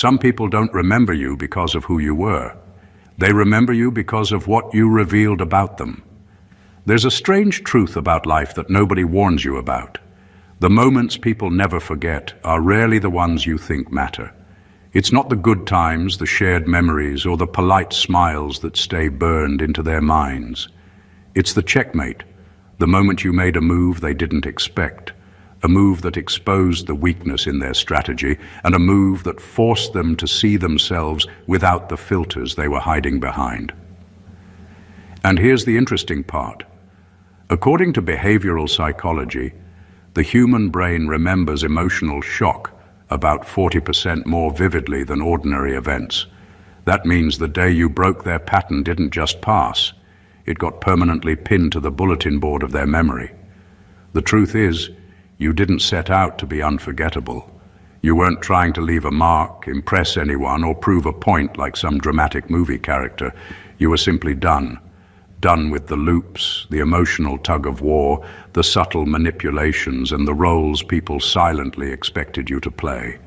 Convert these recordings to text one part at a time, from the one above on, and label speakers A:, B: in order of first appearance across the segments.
A: Some people don't remember you because of who you were. They remember you because of what you revealed about them. There's a strange truth about life that nobody warns you about. The moments people never forget are rarely the ones you think matter. It's not the good times, the shared memories, or the polite smiles that stay burned into their minds. It's the checkmate, the moment you made a move they didn't expect, a move that exposed the weakness in their strategy, and a move that forced them to see themselves without the filters they were hiding behind. And here's the interesting part. According to behavioral psychology, the human brain remembers emotional shock about 40% more vividly than ordinary events. That means the day you broke their pattern didn't just pass. It got permanently pinned to the bulletin board of their memory. The truth is, you didn't set out to be unforgettable. You weren't trying to leave a mark, impress anyone, or prove a point like some dramatic movie character. You were simply done. Done with the loops, the emotional tug-of-war, the subtle manipulations, and the roles people silently expected you to play.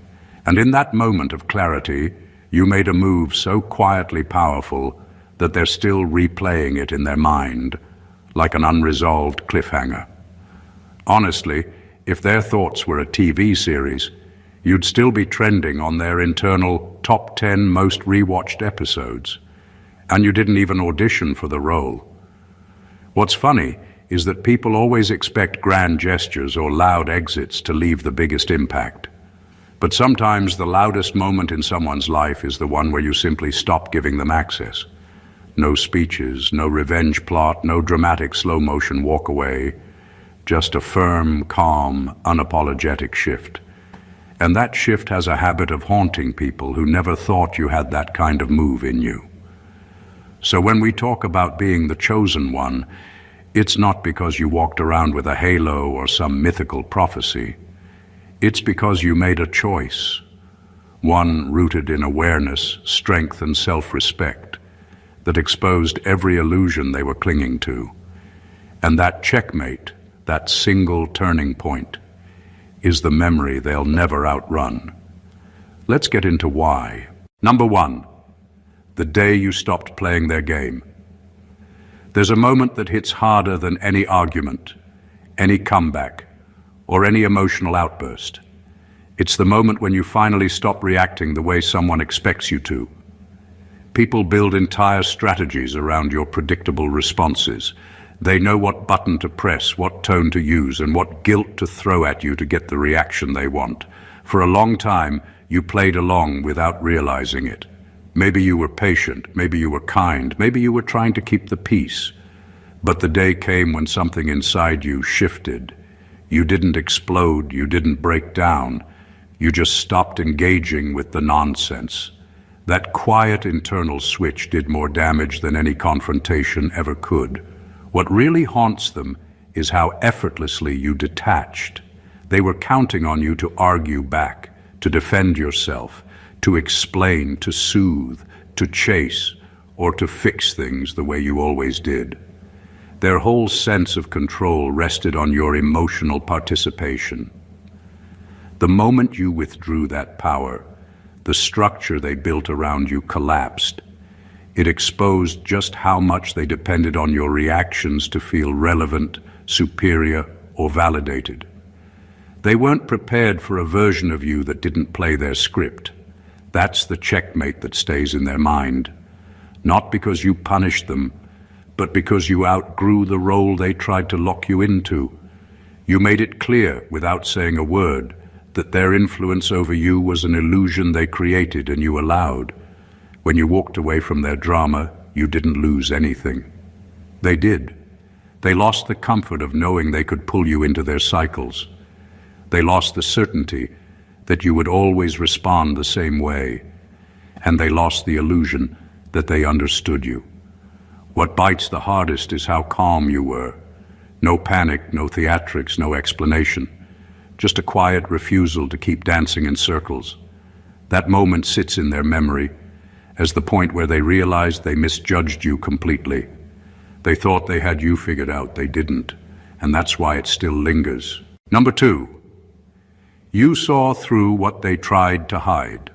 A: And in that moment of clarity, you made a move so quietly powerful that they're still replaying it in their mind, like an unresolved cliffhanger. Honestly, if their thoughts were a TV series, you'd still be trending on their internal top 10 most rewatched episodes. And you didn't even audition for the role. What's funny is that people always expect grand gestures or loud exits to leave the biggest impact. But sometimes the loudest moment in someone's life is the one where you simply stop giving them access. No speeches, no revenge plot, no dramatic slow-motion walk away, just a firm, calm, unapologetic shift. And that shift has a habit of haunting people who never thought you had that kind of move in you. So when we talk about being the chosen one, it's not because you walked around with a halo or some mythical prophecy. It's because you made a choice, one rooted in awareness, strength, and self-respect, that exposed every illusion they were clinging to. And that checkmate, that single turning point, is the memory they'll never outrun. Let's get into why. Number one, the day you stopped playing their game. There's a moment that hits harder than any argument, any comeback, or any emotional outburst. It's the moment when you finally stop reacting the way someone expects you to. People build entire strategies around your predictable responses. They know what button to press, what tone to use, and what guilt to throw at you to get the reaction they want. For a long time, you played along without realizing it. Maybe you were patient, maybe you were kind, maybe you were trying to keep the peace. But the day came when something inside you shifted. You didn't explode, you didn't break down. You just stopped engaging with the nonsense. That quiet internal switch did more damage than any confrontation ever could. What really haunts them is how effortlessly you detached. They were counting on you to argue back, to defend yourself, to explain, to soothe, to chase, or to fix things the way you always did. Their whole sense of control rested on your emotional participation. The moment you withdrew that power, the structure they built around you collapsed. It exposed just how much they depended on your reactions to feel relevant, superior, or validated. They weren't prepared for a version of you that didn't play their script. That's the checkmate that stays in their mind. Not because you punished them, but because you outgrew the role they tried to lock you into. You made it clear, without saying a word, that their influence over you was an illusion they created and you allowed. When you walked away from their drama, you didn't lose anything. They did. They lost the comfort of knowing they could pull you into their cycles. They lost the certainty that you would always respond the same way, and they lost the illusion that they understood you. What bites the hardest is how calm you were. No panic, no theatrics, no explanation. Just a quiet refusal to keep dancing in circles. That moment sits in their memory as the point where they realized they misjudged you completely. They thought they had you figured out, they didn't, and that's why it still lingers. Number two, you saw through what they tried to hide.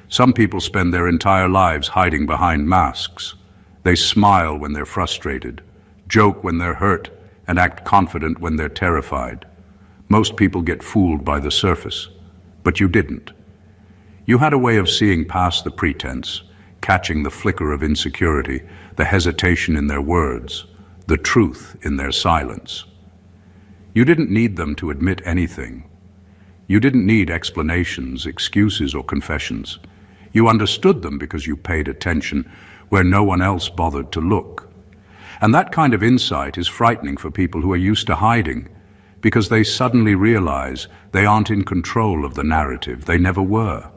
A: Some people spend their entire lives hiding behind masks. They smile when they're frustrated, joke when they're hurt, and act confident when they're terrified. Most people get fooled by the surface, but you didn't. You had a way of seeing past the pretense, catching the flicker of insecurity, the hesitation in their words, the truth in their silence. You didn't need them to admit anything. You didn't need explanations, excuses, or confessions. You understood them because you paid attention where no one else bothered to look. And that kind of insight is frightening for people who are used to hiding, because they suddenly realize they aren't in control of the narrative. They never were.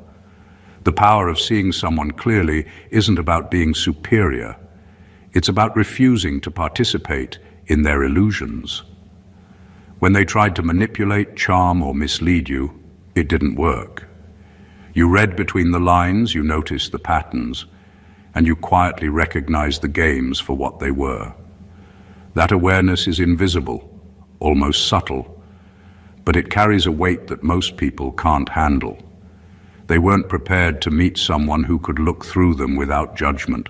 A: The power of seeing someone clearly isn't about being superior. It's about refusing to participate in their illusions. When they tried to manipulate, charm, or mislead you, it didn't work. You read between the lines, you noticed the patterns, and you quietly recognized the games for what they were. That awareness is invisible, almost subtle, but it carries a weight that most people can't handle. They weren't prepared to meet someone who could look through them without judgment,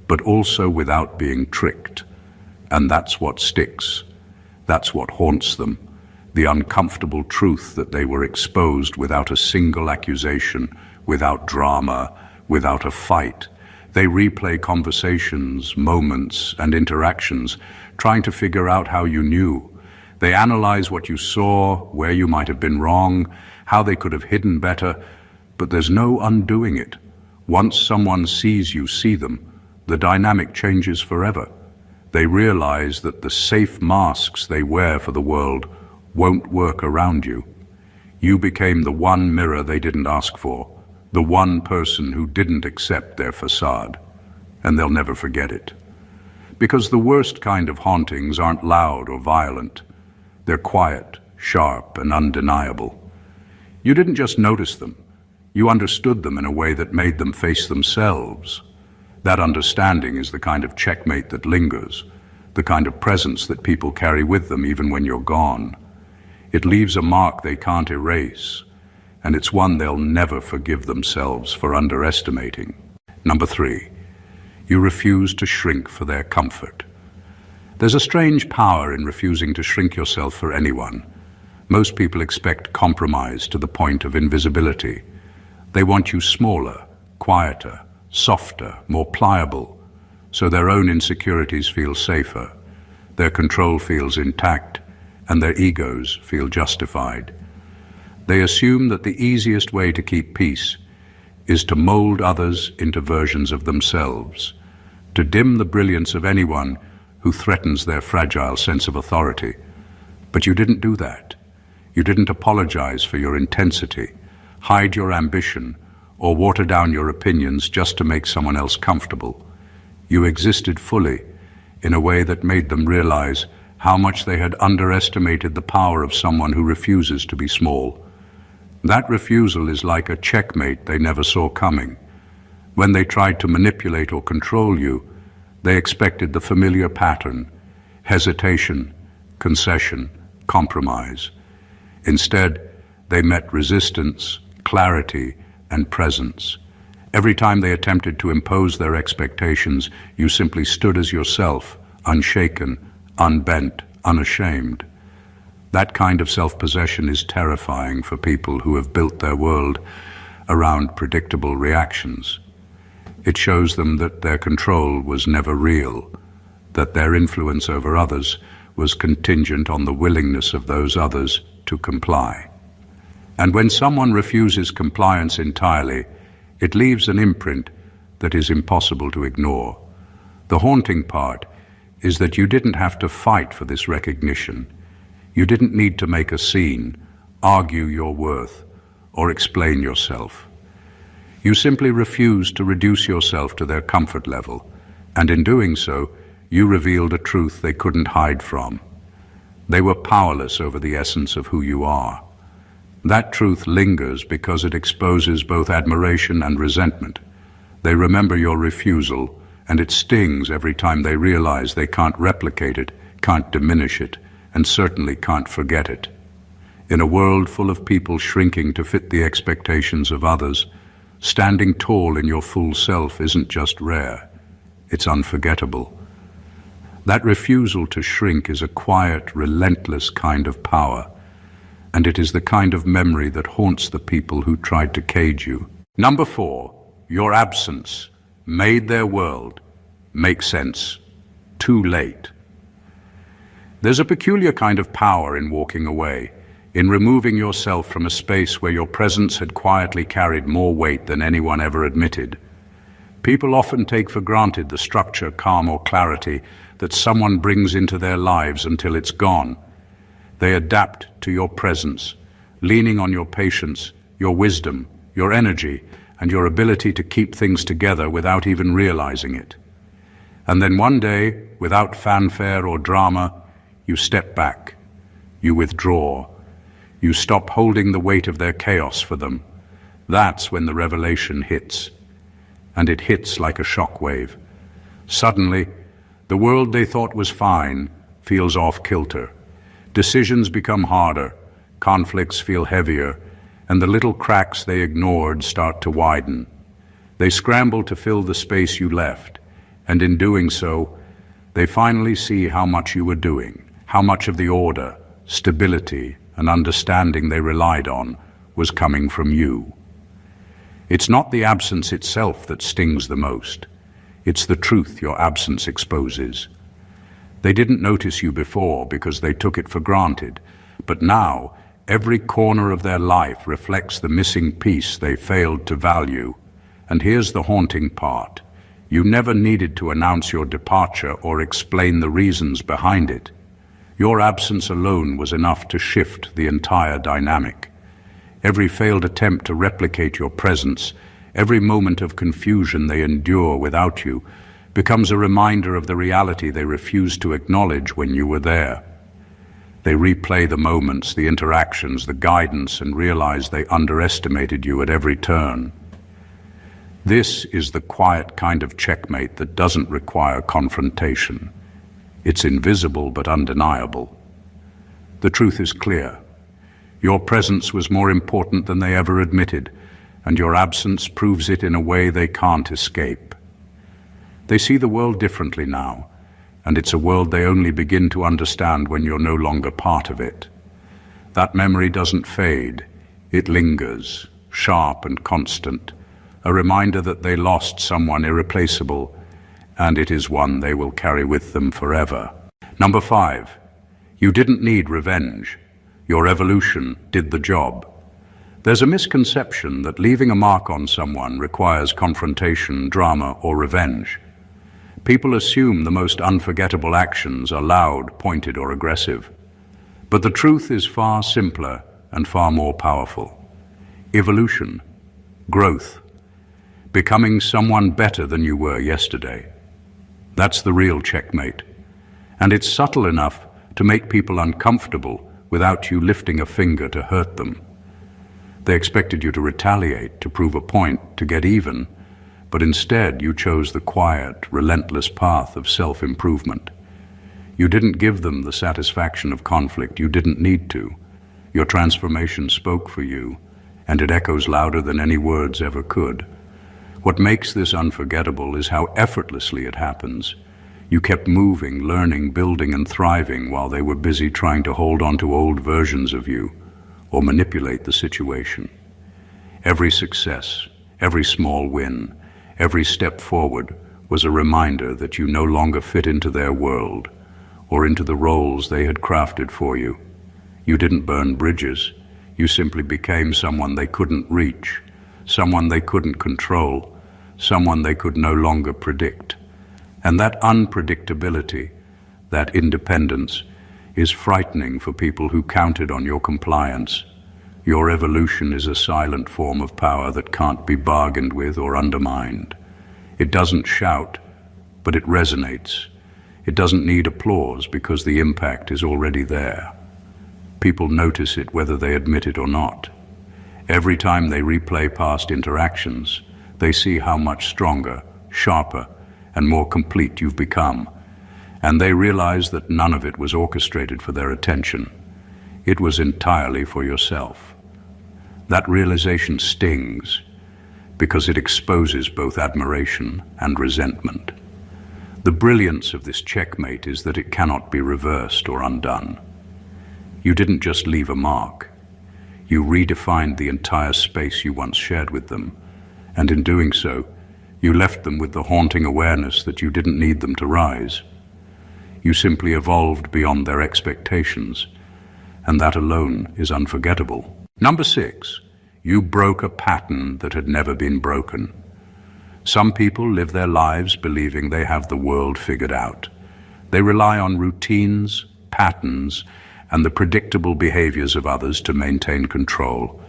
A: but also without being tricked. And that's what sticks. That's what haunts them, the uncomfortable truth that they were exposed without a single accusation, without drama, without a fight. They replay conversations, moments, and interactions, trying to figure out how you knew. They analyze what you saw, where you might have been wrong, how they could have hidden better, but there's no undoing it. Once someone sees you see them, the dynamic changes forever. They realize that the safe masks they wear for the world won't work around you. You became the one mirror they didn't ask for, the one person who didn't accept their facade, and they'll never forget it. Because the worst kind of hauntings aren't loud or violent. They're quiet, sharp, and undeniable. You didn't just notice them. You understood them in a way that made them face themselves. That understanding is the kind of checkmate that lingers, the kind of presence that people carry with them even when you're gone. It leaves a mark they can't erase, and it's one they'll never forgive themselves for underestimating. Number 3, you refuse to shrink for their comfort. There's a strange power in refusing to shrink yourself for anyone. Most people expect compromise to the point of invisibility. They want you smaller, quieter, softer, more pliable, so their own insecurities feel safer, their control feels intact, and their egos feel justified. They assume that the easiest way to keep peace is to mold others into versions of themselves, to dim the brilliance of anyone who threatens their fragile sense of authority. But you didn't do that. You didn't apologize for your intensity, hide your ambition, or water down your opinions just to make someone else comfortable. You existed fully, in a way that made them realize how much they had underestimated the power of someone who refuses to be small. That refusal is like a checkmate they never saw coming. When they tried to manipulate or control you, they expected the familiar pattern: hesitation, concession, compromise. Instead, they met resistance, clarity, and presence. Every time they attempted to impose their expectations, you simply stood as yourself, unshaken, unbent, unashamed. That kind of self-possession is terrifying for people who have built their world around predictable reactions. It shows them that their control was never real, that their influence over others was contingent on the willingness of those others to comply. And when someone refuses compliance entirely, it leaves an imprint that is impossible to ignore. The haunting part is that you didn't have to fight for this recognition. You didn't need to make a scene, argue your worth, or explain yourself. You simply refused to reduce yourself to their comfort level, and in doing so, you revealed a truth they couldn't hide from. They were powerless over the essence of who you are. That truth lingers because it exposes both admiration and resentment. They remember your refusal, and it stings every time they realize they can't replicate it, can't diminish it, and certainly can't forget it. In a world full of people shrinking to fit the expectations of others, Standing tall in your full self isn't just rare, it's unforgettable. That refusal to shrink is a quiet, relentless kind of power, and it is the kind of memory that haunts the people who tried to cage you. Number 4, your absence made their world make sense too late. There's a peculiar kind of power in walking away, in removing yourself from a space where your presence had quietly carried more weight than anyone ever admitted. People often take for granted the structure, calm, or clarity that someone brings into their lives until it's gone. They adapt to your presence, leaning on your patience, your wisdom, your energy, and your ability to keep things together without even realizing it. And then one day, without fanfare or drama, you step back, you withdraw, you stop holding the weight of their chaos for them. That's when the revelation hits. And it hits like a shockwave. Suddenly, the world they thought was fine feels off kilter. Decisions become harder, conflicts feel heavier, and the little cracks they ignored start to widen. They scramble to fill the space you left, and in doing so, they finally see how much you were doing, how much of the order, stability, and understanding they relied on was coming from you. It's not the absence itself that stings the most. It's the truth your absence exposes. They didn't notice you before because they took it for granted, but now every corner of their life reflects the missing piece they failed to value. And here's the haunting part. You never needed to announce your departure or explain the reasons behind it. Your absence alone was enough to shift the entire dynamic. Every failed attempt to replicate your presence, every moment of confusion they endure without you, becomes a reminder of the reality they refused to acknowledge when you were there. They replay the moments, the interactions, the guidance, and realize they underestimated you at every turn. This is the quiet kind of checkmate that doesn't require confrontation. It's invisible but undeniable. The truth is clear. Your presence was more important than they ever admitted, and your absence proves it in a way they can't escape. They see the world differently now, and it's a world they only begin to understand when you're no longer part of it. That memory doesn't fade. It lingers, sharp and constant, a reminder that they lost someone irreplaceable, and it is one they will carry with them forever. Number 5, you didn't need revenge. Your evolution did the job. There's a misconception that leaving a mark on someone requires confrontation, drama, or revenge. People assume the most unforgettable actions are loud, pointed, or aggressive. But the truth is far simpler and far more powerful. Evolution, growth, becoming someone better than you were yesterday. That's the real checkmate. And it's subtle enough to make people uncomfortable without you lifting a finger to hurt them. They expected you to retaliate, to prove a point, to get even, but instead you chose the quiet, relentless path of self-improvement. You didn't give them the satisfaction of conflict. You didn't need to. Your transformation spoke for you, and it echoes louder than any words ever could. What makes this unforgettable is how effortlessly it happens. You kept moving, learning, building, and thriving while they were busy trying to hold on to old versions of you or manipulate the situation. Every success, every small win, every step forward was a reminder that you no longer fit into their world or into the roles they had crafted for you. You didn't burn bridges. You simply became someone they couldn't reach, someone they couldn't control, someone they could no longer predict. And that unpredictability, that independence, is frightening for people who counted on your compliance. Your evolution is a silent form of power that can't be bargained with or undermined. It doesn't shout, but it resonates. It doesn't need applause because the impact is already there. People notice it whether they admit it or not. Every time they replay past interactions, they see how much stronger, sharper, and more complete you've become. And they realize that none of it was orchestrated for their attention. It was entirely for yourself. That realization stings. because it exposes both admiration and resentment. The brilliance of this checkmate is that it cannot be reversed or undone. You didn't just leave a mark. You redefined the entire space you once shared with them, and in doing so, you left them with the haunting awareness that you didn't need them to rise. You simply evolved beyond their expectations, and that alone is unforgettable. Number 6, you broke a pattern that had never been broken. Some people live their lives believing they have the world figured out. They rely on routines, patterns, and the predictable behaviors of others to maintain control,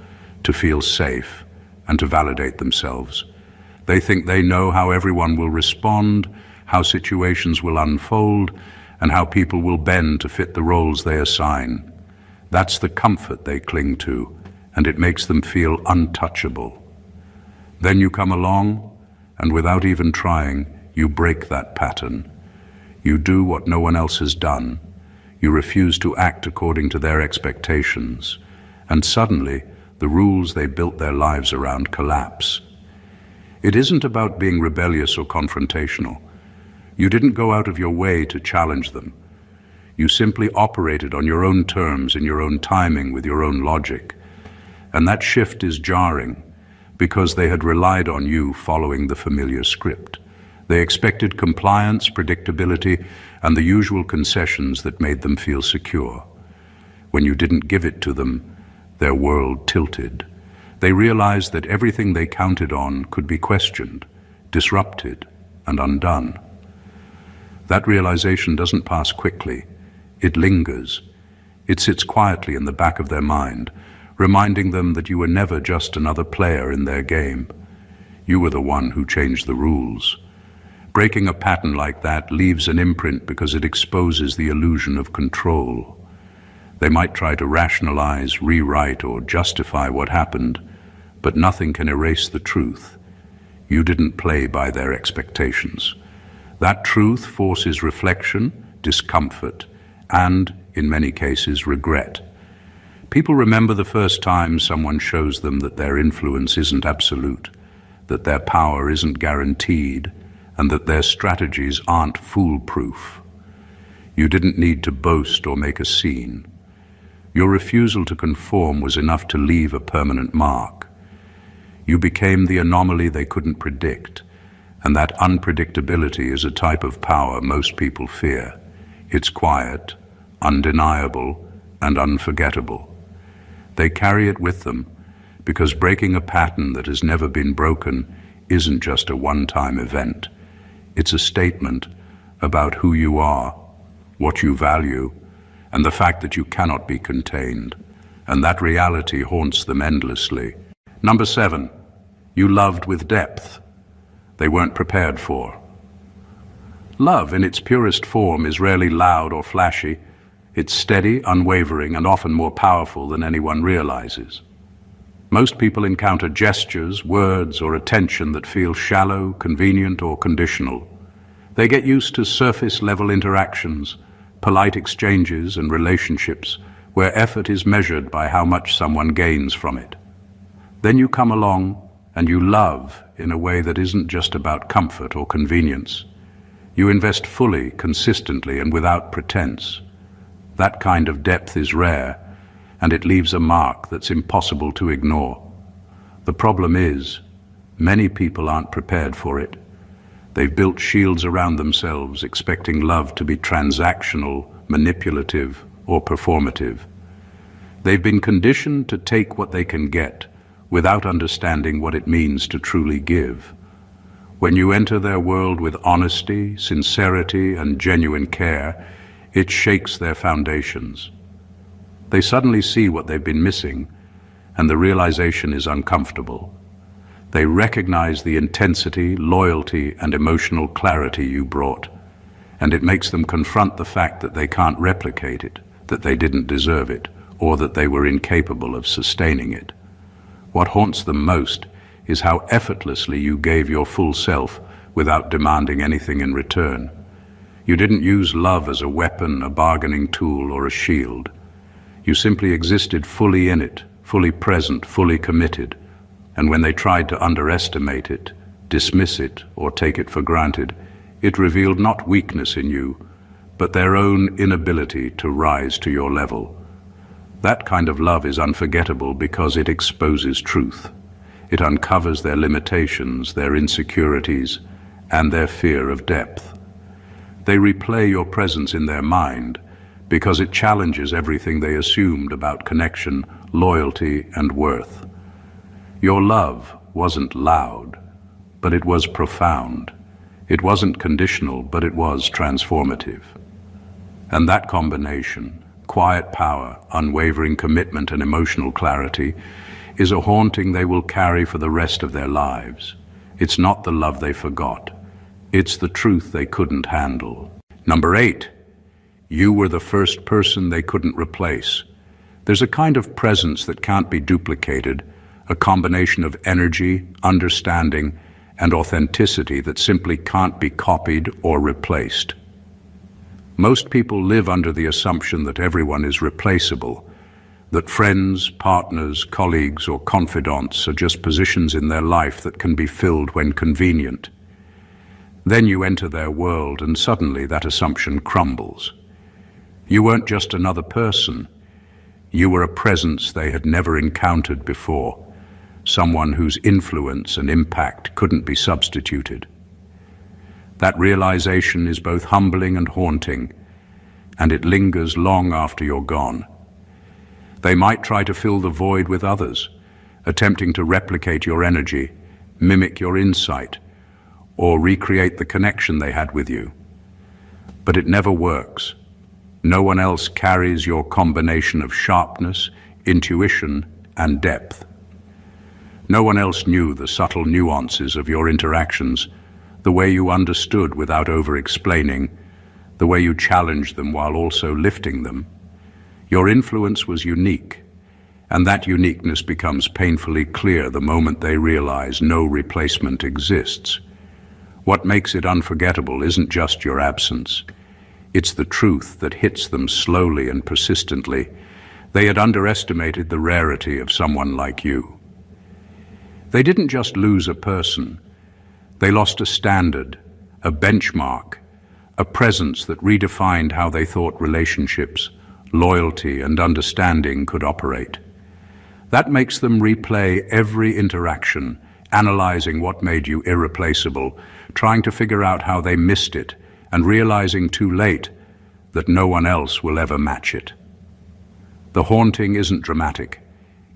A: to feel safe, and to validate themselves. They think they know how everyone will respond, how situations will unfold, and how people will bend to fit the roles they assign. That's the comfort they cling to, and it makes them feel untouchable. Then you come along, and without even trying, you break that pattern. You do what no one else has done. You refuse to act according to their expectations, and suddenly, the rules they built their lives around collapse. It isn't about being rebellious or confrontational. You didn't go out of your way to challenge them. You simply operated on your own terms, in your own timing, with your own logic. And that shift is jarring, because they had relied on you following the familiar script. They expected compliance, predictability, and the usual concessions that made them feel secure. When you didn't give it to them, their world tilted. They realized that everything they counted on could be questioned, disrupted, and undone. That realization doesn't pass quickly. It lingers. It sits quietly in the back of their mind, reminding them that you were never just another player in their game. You were the one who changed the rules. Breaking a pattern like that leaves an imprint because it exposes the illusion of control. They might try to rationalize, rewrite, or justify what happened, but nothing can erase the truth. You didn't play by their expectations. That truth forces reflection, discomfort, and, in many cases, regret. People remember the first time someone shows them that their influence isn't absolute, that their power isn't guaranteed, and that their strategies aren't foolproof. You didn't need to boast or make a scene. Your refusal to conform was enough to leave a permanent mark. You became the anomaly they couldn't predict, and that unpredictability is a type of power most people fear. It's quiet, undeniable, and unforgettable. They carry it with them because breaking a pattern that has never been broken isn't just a one-time event. It's a statement about who you are, what you value, and the fact that you cannot be contained, and that reality haunts them endlessly. Number 7, you loved with depth they weren't prepared for. Love, in its purest form, is rarely loud or flashy. It's steady, unwavering, and often more powerful than anyone realizes. Most people encounter gestures, words, or attention that feel shallow, convenient, or conditional. They get used to surface-level interactions, polite exchanges, and relationships where effort is measured by how much someone gains from it. Then you come along and you love in a way that isn't just about comfort or convenience. You invest fully, consistently, and without pretense. That kind of depth is rare, and it leaves a mark that's impossible to ignore. The problem is, many people aren't prepared for it. They've built shields around themselves, expecting love to be transactional, manipulative, or performative. They've been conditioned to take what they can get, without understanding what it means to truly give. When you enter their world with honesty, sincerity, and genuine care, it shakes their foundations. They suddenly see what they've been missing, and the realization is uncomfortable. They recognize the intensity, loyalty, and emotional clarity you brought, and it makes them confront the fact that they can't replicate it, that they didn't deserve it, or that they were incapable of sustaining it. What haunts them most is how effortlessly you gave your full self without demanding anything in return. You didn't use love as a weapon, a bargaining tool, or a shield. You simply existed fully in it, fully present, fully committed. And when they tried to underestimate it, dismiss it, or take it for granted, it revealed not weakness in you, but their own inability to rise to your level. That kind of love is unforgettable because it exposes truth. It uncovers their limitations, their insecurities, and their fear of depth. They replay your presence in their mind because it challenges everything they assumed about connection, loyalty, and worth. Your love wasn't loud, but it was profound. It wasn't conditional, but it was transformative. And that combination, quiet power, unwavering commitment, and emotional clarity, is a haunting they will carry for the rest of their lives. It's not the love they forgot. It's the truth they couldn't handle. Number 8, you were the first person they couldn't replace. There's a kind of presence that can't be duplicated, a combination of energy, understanding, and authenticity that simply can't be copied or replaced. Most people live under the assumption that everyone is replaceable, that friends, partners, colleagues, or confidants are just positions in their life that can be filled when convenient. Then you enter their world and suddenly that assumption crumbles. You weren't just another person. You were a presence they had never encountered before, someone whose influence and impact couldn't be substituted. That realization is both humbling and haunting, and it lingers long after you're gone. They might try to fill the void with others, attempting to replicate your energy, mimic your insight, or recreate the connection they had with you. But it never works. No one else carries your combination of sharpness, intuition, and depth. No one else knew the subtle nuances of your interactions, the way you understood without over-explaining, the way you challenged them while also lifting them. Your influence was unique, and that uniqueness becomes painfully clear the moment they realize no replacement exists. What makes it unforgettable isn't just your absence. It's the truth that hits them slowly and persistently. They had underestimated the rarity of someone like you. They didn't just lose a person. They lost a standard, a benchmark, a presence that redefined how they thought relationships, loyalty, and understanding could operate. That makes them replay every interaction, analyzing what made you irreplaceable, trying to figure out how they missed it, and realizing too late that no one else will ever match it. The haunting isn't dramatic.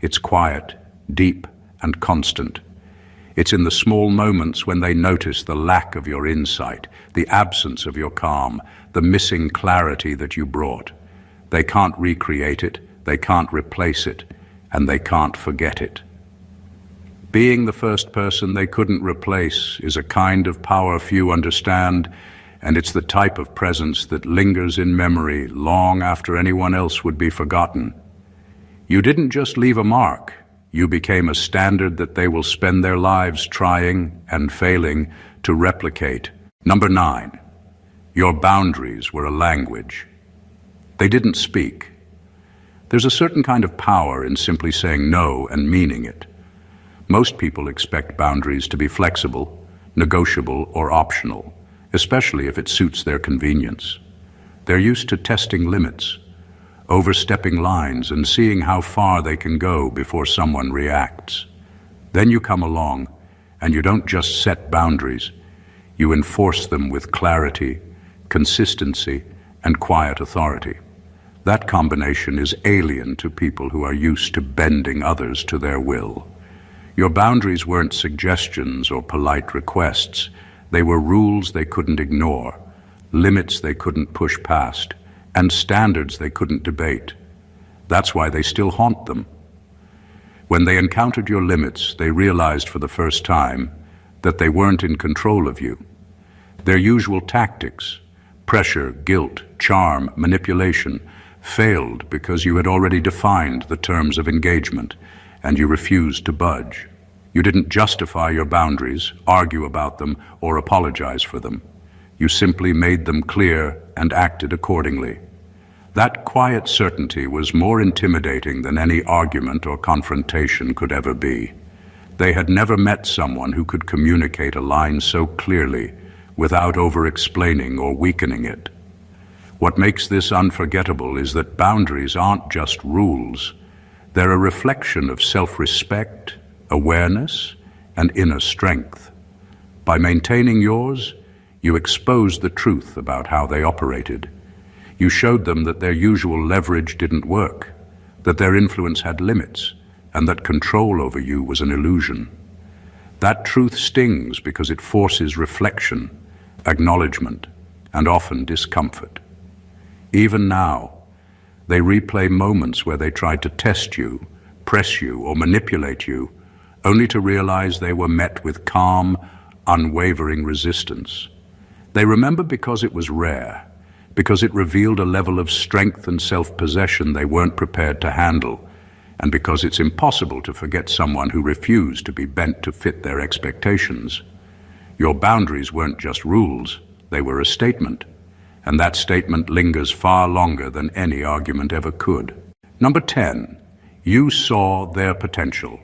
A: It's quiet, deep, and constant. It's in the small moments when they notice the lack of your insight, the absence of your calm, the missing clarity that you brought. They can't recreate it, they can't replace it, and they can't forget it. Being the first person they couldn't replace is a kind of power few understand, and it's the type of presence that lingers in memory long after anyone else would be forgotten. You didn't just leave a mark. You became a standard that they will spend their lives trying and failing to replicate. Number 9, your boundaries were a language. They didn't speak. There's a certain kind of power in simply saying no and meaning it. Most people expect boundaries to be flexible, negotiable, or optional, especially if it suits their convenience. They're used to testing limits, overstepping lines, and seeing how far they can go before someone reacts. Then you come along, and you don't just set boundaries, you enforce them with clarity, consistency, and quiet authority. That combination is alien to people who are used to bending others to their will. Your boundaries weren't suggestions or polite requests. They were rules they couldn't ignore, limits they couldn't push past, and standards they couldn't debate. That's why they still haunt them. When they encountered your limits, they realized for the first time that they weren't in control of you. Their usual tactics, pressure, guilt, charm, manipulation, failed because you had already defined the terms of engagement, and you refused to budge. You didn't justify your boundaries, argue about them, or apologize for them. You simply made them clear and acted accordingly. That quiet certainty was more intimidating than any argument or confrontation could ever be. They had never met someone who could communicate a line so clearly without over-explaining or weakening it. What makes this unforgettable is that boundaries aren't just rules. They're a reflection of self-respect, awareness, and inner strength. By maintaining yours, you exposed the truth about how they operated. You showed them that their usual leverage didn't work, that their influence had limits, and that control over you was an illusion. That truth stings because it forces reflection, acknowledgement, and often discomfort. Even now, they replay moments where they tried to test you, press you, or manipulate you, only to realize they were met with calm, unwavering resistance. They remember because it was rare, because it revealed a level of strength and self-possession they weren't prepared to handle, and because it's impossible to forget someone who refused to be bent to fit their expectations. Your boundaries weren't just rules, they were a statement, and that statement lingers far longer than any argument ever could. Number 10, you saw their potential,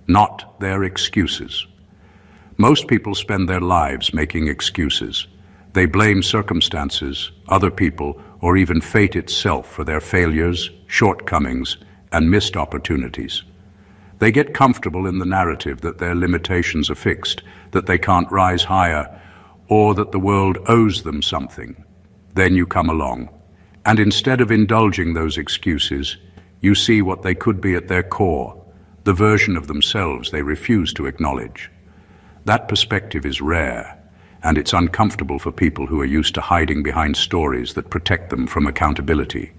A: not their excuses. Most people spend their lives making excuses. They blame circumstances, other people, or even fate itself for their failures, shortcomings, and missed opportunities. They get comfortable in the narrative that their limitations are fixed, that they can't rise higher, or that the world owes them something. Then you come along, and instead of indulging those excuses, you see what they could be at their core, the version of themselves they refuse to acknowledge. That perspective is rare, and it's uncomfortable for people who are used to hiding behind stories that protect them from accountability.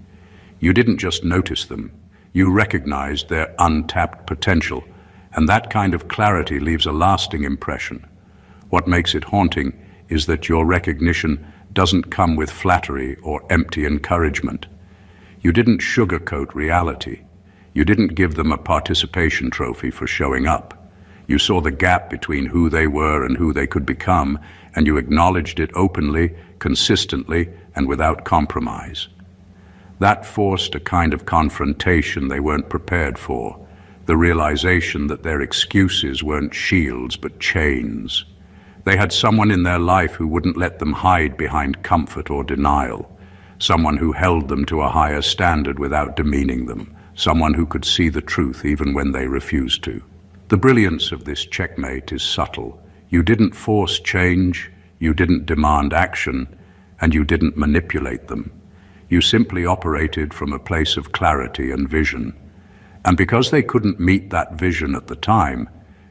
A: You didn't just notice them, you recognized their untapped potential, and that kind of clarity leaves a lasting impression. What makes it haunting is that your recognition doesn't come with flattery or empty encouragement. You didn't sugarcoat reality. You didn't give them a participation trophy for showing up. You saw the gap between who they were and who they could become, and you acknowledged it openly, consistently, and without compromise. That forced a kind of confrontation they weren't prepared for, the realization that their excuses weren't shields but chains. They had someone in their life who wouldn't let them hide behind comfort or denial, someone who held them to a higher standard without demeaning them, someone who could see the truth even when they refused to. The brilliance of this checkmate is subtle. You didn't force change, you didn't demand action, and you didn't manipulate them. You simply operated from a place of clarity and vision. And because they couldn't meet that vision at the time,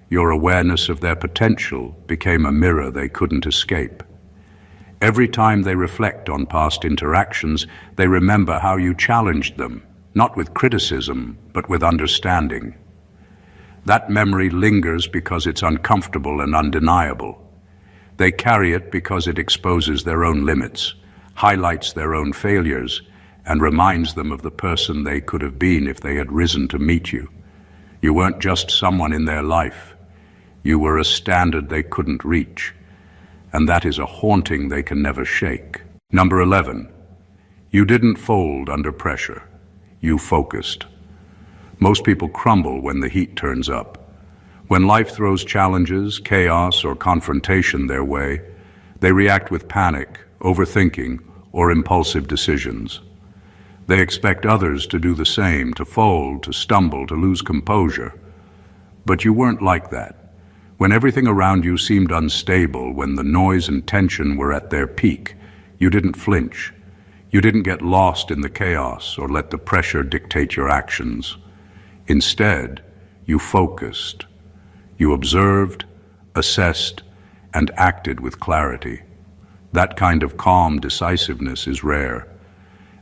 A: your awareness of their potential became a mirror they couldn't escape. Every time they reflect on past interactions, they remember how you challenged them, not with criticism, but with understanding. That memory lingers because it's uncomfortable and undeniable. They carry it because it exposes their own limits, highlights their own failures, and reminds them of the person they could have been if they had risen to meet you. You weren't just someone in their life. You were a standard they couldn't reach, and that is a haunting they can never shake. Number 11, you didn't fold under pressure. You focused. Most people crumble when the heat turns up. When life throws challenges, chaos, or confrontation their way, they react with panic, overthinking, or impulsive decisions. They expect others to do the same, to fold, to stumble, to lose composure. But you weren't like that. When everything around you seemed unstable, when the noise and tension were at their peak, you didn't flinch. You didn't get lost in the chaos or let the pressure dictate your actions. Instead, you focused. You observed, assessed, and acted with clarity. That kind of calm decisiveness is rare,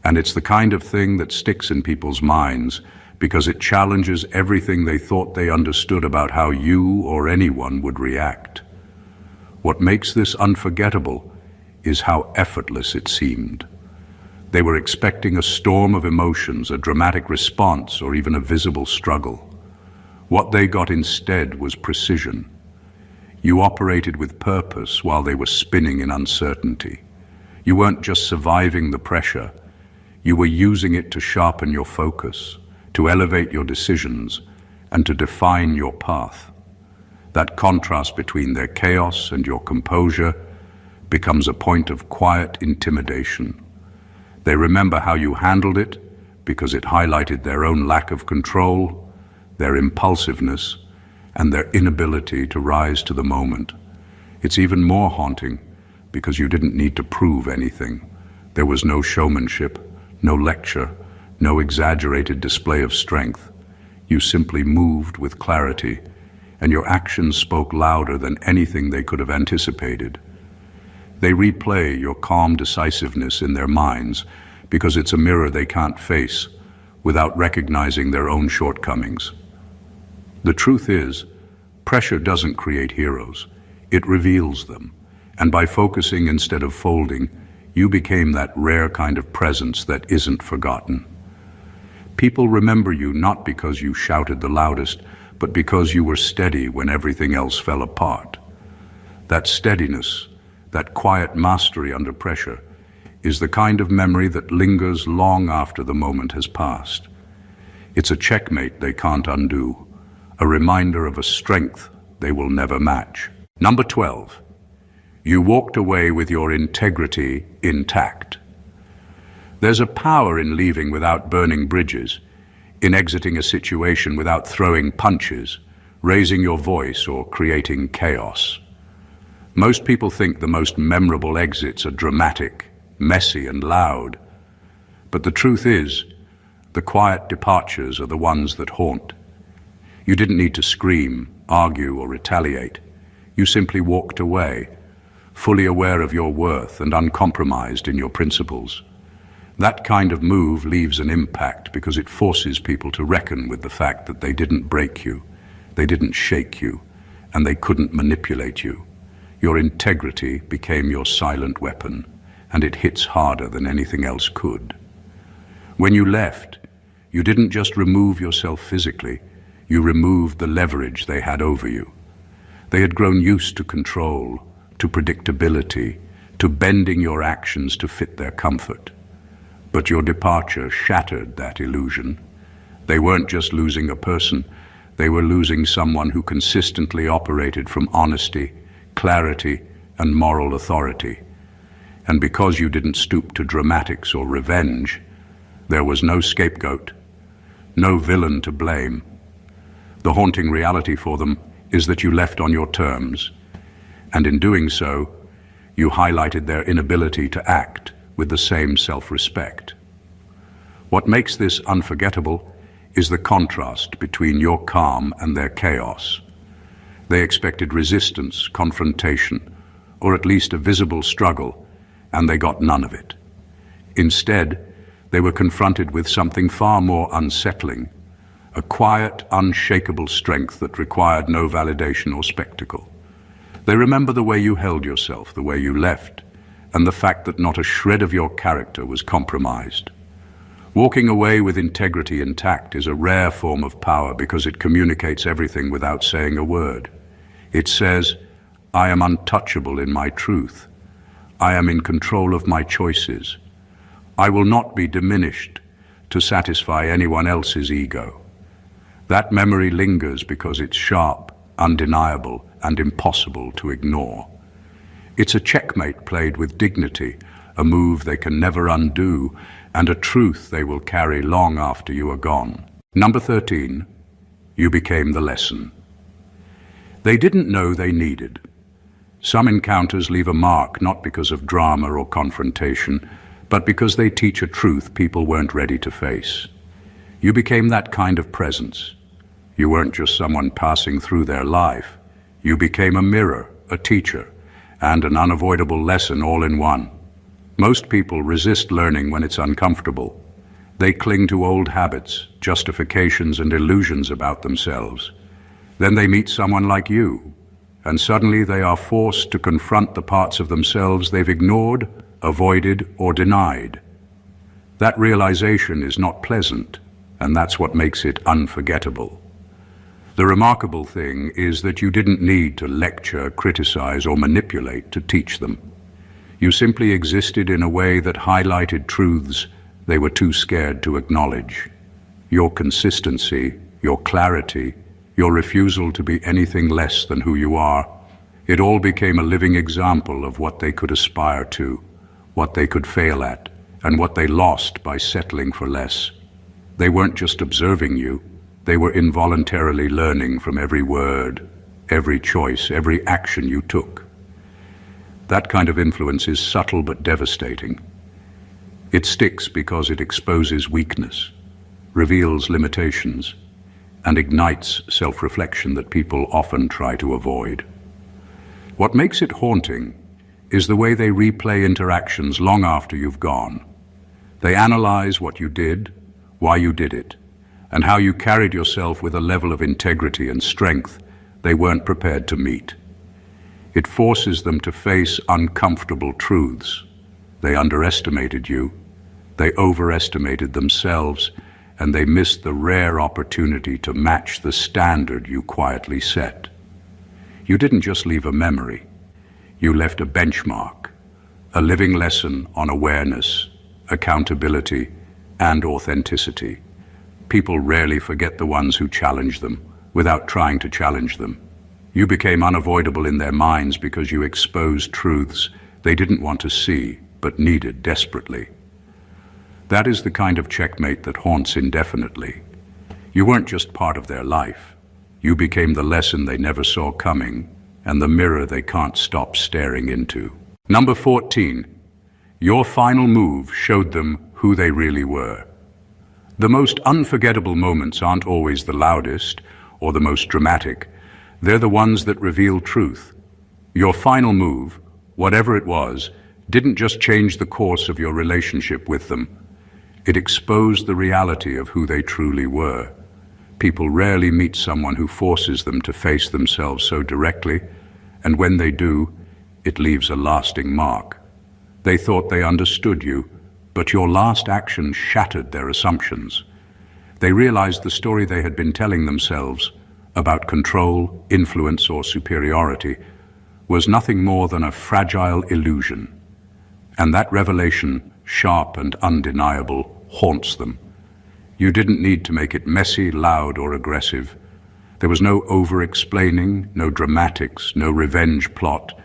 A: and it's the kind of thing that sticks in people's minds because it challenges everything they thought they understood about how you or anyone would react. What makes this unforgettable is how effortless it seemed. They were expecting a storm of emotions, a dramatic response, or even a visible struggle. What they got instead was precision. You operated with purpose while they were spinning in uncertainty. You weren't just surviving the pressure, you were using it to sharpen your focus, to elevate your decisions, and to define your path. That contrast between their chaos and your composure becomes a point of quiet intimidation. They remember how you handled it because it highlighted their own lack of control, their impulsiveness, and their inability to rise to the moment. It's even more haunting because you didn't need to prove anything. There was no showmanship, no lecture, no exaggerated display of strength. You simply moved with clarity, and your actions spoke louder than anything they could have anticipated. They replay your calm decisiveness in their minds because it's a mirror they can't face without recognizing their own shortcomings. The truth is, pressure doesn't create heroes, it reveals them. And by focusing instead of folding, you became that rare kind of presence that isn't forgotten. People remember you not because you shouted the loudest, but because you were steady when everything else fell apart. That steadiness, that quiet mastery under pressure, is the kind of memory that lingers long after the moment has passed. It's a checkmate they can't undo, a reminder of a strength they will never match. Number 12. You walked away with your integrity intact. There's a power in leaving without burning bridges, in exiting a situation without throwing punches, raising your voice, or creating chaos. Most people think the most memorable exits are dramatic, messy, and loud. But the truth is, the quiet departures are the ones that haunt. You didn't need to scream, argue, or retaliate. You simply walked away, fully aware of your worth and uncompromised in your principles. That kind of move leaves an impact because it forces people to reckon with the fact that they didn't break you, they didn't shake you, and they couldn't manipulate you. Your integrity became your silent weapon, and it hits harder than anything else could. When you left, you didn't just remove yourself physically, you removed the leverage they had over you. They had grown used to control, to predictability, to bending your actions to fit their comfort. But your departure shattered that illusion. They weren't just losing a person, they were losing someone who consistently operated from honesty, clarity, and moral authority. And because you didn't stoop to dramatics or revenge, there was no scapegoat, no villain to blame. The haunting reality for them is that you left on your terms, and in doing so, you highlighted their inability to act with the same self-respect. What makes this unforgettable is the contrast between your calm and their chaos. They expected resistance, confrontation, or at least a visible struggle, and they got none of it. Instead, they were confronted with something far more unsettling, a quiet, unshakable strength that required no validation or spectacle. They remember the way you held yourself, the way you left, and the fact that not a shred of your character was compromised. Walking away with integrity intact is a rare form of power because it communicates everything without saying a word. It says, I am untouchable in my truth. I am in control of my choices. I will not be diminished to satisfy anyone else's ego. That memory lingers because it's sharp, undeniable, and impossible to ignore. It's a checkmate played with dignity, a move they can never undo, and a truth they will carry long after you are gone. Number 13, you became the lesson. They didn't know they needed. Some encounters leave a mark not because of drama or confrontation, but because they teach a truth people weren't ready to face. You became that kind of presence. You weren't just someone passing through their life. You became a mirror, a teacher, and an unavoidable lesson all in one. Most people resist learning when it's uncomfortable. They cling to old habits, justifications, and illusions about themselves. Then they meet someone like you, and suddenly they are forced to confront the parts of themselves they've ignored, avoided, or denied. That realization is not pleasant, and that's what makes it unforgettable. The remarkable thing is that you didn't need to lecture, criticize, or manipulate to teach them. You simply existed in a way that highlighted truths they were too scared to acknowledge. Your consistency, your clarity, your refusal to be anything less than who you are. It all became a living example of what they could aspire to, what they could fail at, and what they lost by settling for less. They weren't just observing you, they were involuntarily learning from every word, every choice, every action you took. That kind of influence is subtle but devastating. It sticks because it exposes weakness, reveals limitations, and ignites self-reflection that people often try to avoid. What makes it haunting is the way they replay interactions long after you've gone. They analyze what you did, why you did it, and how you carried yourself with a level of integrity and strength they weren't prepared to meet. It forces them to face uncomfortable truths. They underestimated you, they overestimated themselves, and they missed the rare opportunity to match the standard you quietly set. You didn't just leave a memory, you left a benchmark, a living lesson on awareness, accountability, and authenticity. People rarely forget the ones who challenge them without trying to challenge them. You became unavoidable in their minds because you exposed truths they didn't want to see but needed desperately. That is the kind of checkmate that haunts indefinitely. You weren't just part of their life. You became the lesson they never saw coming and the mirror they can't stop staring into. Number 14. Your final move showed them who they really were. The most unforgettable moments aren't always the loudest or the most dramatic. They're the ones that reveal truth. Your final move, whatever it was, didn't just change the course of your relationship with them. It exposed the reality of who they truly were. People rarely meet someone who forces them to face themselves so directly, and when they do, it leaves a lasting mark. They thought they understood you, but your last action shattered their assumptions. They realized the story they had been telling themselves about control, influence, or superiority was nothing more than a fragile illusion. And that revelation, sharp and undeniable, haunts them. You didn't need to make it messy, loud, or aggressive. There was no over-explaining, no dramatics, no revenge plot.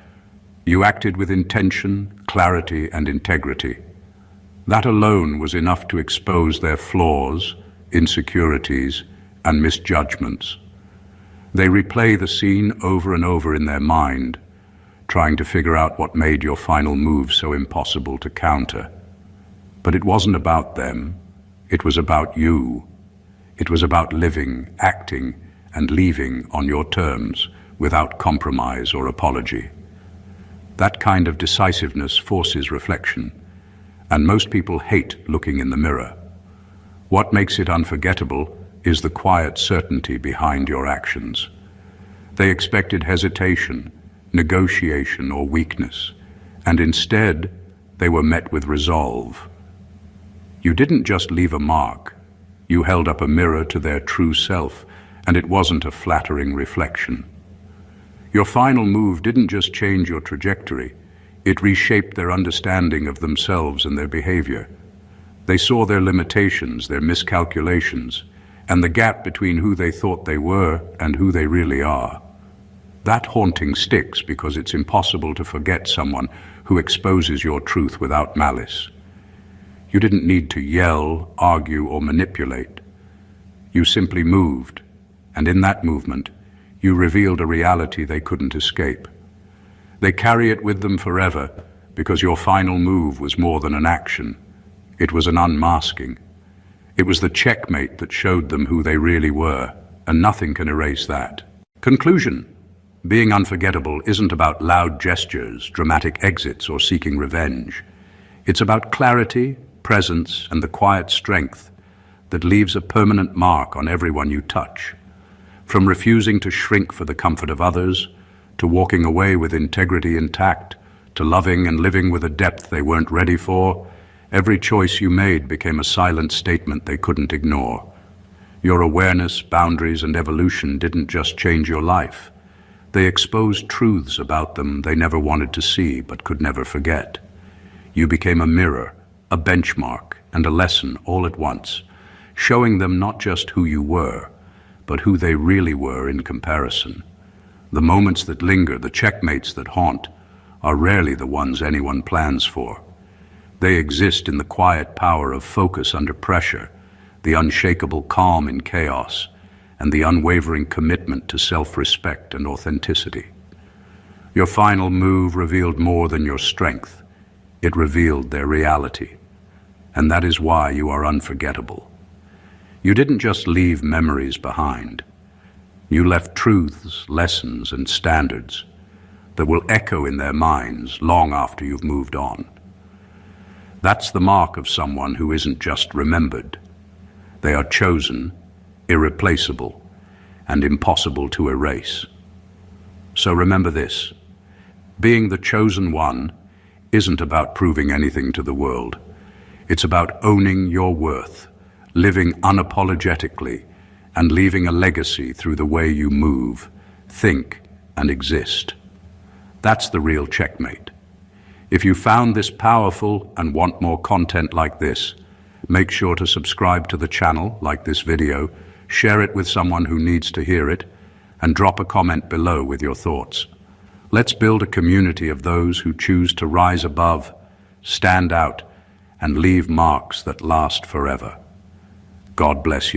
A: You acted with intention, clarity, and integrity. That alone was enough to expose their flaws, insecurities, and misjudgments. They replay the scene over and over in their mind, trying to figure out what made your final move so impossible to counter. But it wasn't about them. It was about you. It was about living, acting, and leaving on your terms without compromise or apology. That kind of decisiveness forces reflection, and most people hate looking in the mirror. What makes it unforgettable is the quiet certainty behind your actions. They expected hesitation, negotiation, or weakness, and instead they were met with resolve. You didn't just leave a mark, you held up a mirror to their true self, and it wasn't a flattering reflection. Your final move didn't just change your trajectory, it reshaped their understanding of themselves and their behavior. They saw their limitations, their miscalculations, and the gap between who they thought they were and who they really are. That haunting sticks because it's impossible to forget someone who exposes your truth without malice. You didn't need to yell, argue, or manipulate. You simply moved, and in that movement, you revealed a reality they couldn't escape. They carry it with them forever because your final move was more than an action. It was an unmasking. It was the checkmate that showed them who they really were, and nothing can erase that. Conclusion. Being unforgettable isn't about loud gestures, dramatic exits, or seeking revenge. It's about clarity, presence, and the quiet strength that leaves a permanent mark on everyone you touch. From refusing to shrink for the comfort of others, to walking away with integrity intact, to loving and living with a depth they weren't ready for, every choice you made became a silent statement they couldn't ignore. Your awareness, boundaries, and evolution didn't just change your life. They exposed truths about them they never wanted to see but could never forget. You became a mirror, a benchmark, and a lesson all at once, showing them not just who you were, but who they really were in comparison. The moments that linger, the checkmates that haunt, are rarely the ones anyone plans for. They exist in the quiet power of focus under pressure, the unshakable calm in chaos, and the unwavering commitment to self-respect and authenticity. Your final move revealed more than your strength. It revealed their reality. And that is why you are unforgettable. You didn't just leave memories behind. You left truths, lessons, and standards that will echo in their minds long after you've moved on. That's the mark of someone who isn't just remembered. They are chosen, irreplaceable, and impossible to erase. So remember this: being the chosen one isn't about proving anything to the world. It's about owning your worth, living unapologetically, and leaving a legacy through the way you move, think, and exist. That's the real checkmate. If you found this powerful and want more content like this, make sure to subscribe to the channel, like this video, share it with someone who needs to hear it, and drop a comment below with your thoughts. Let's build a community of those who choose to rise above, stand out, and leave marks that last forever. God bless you.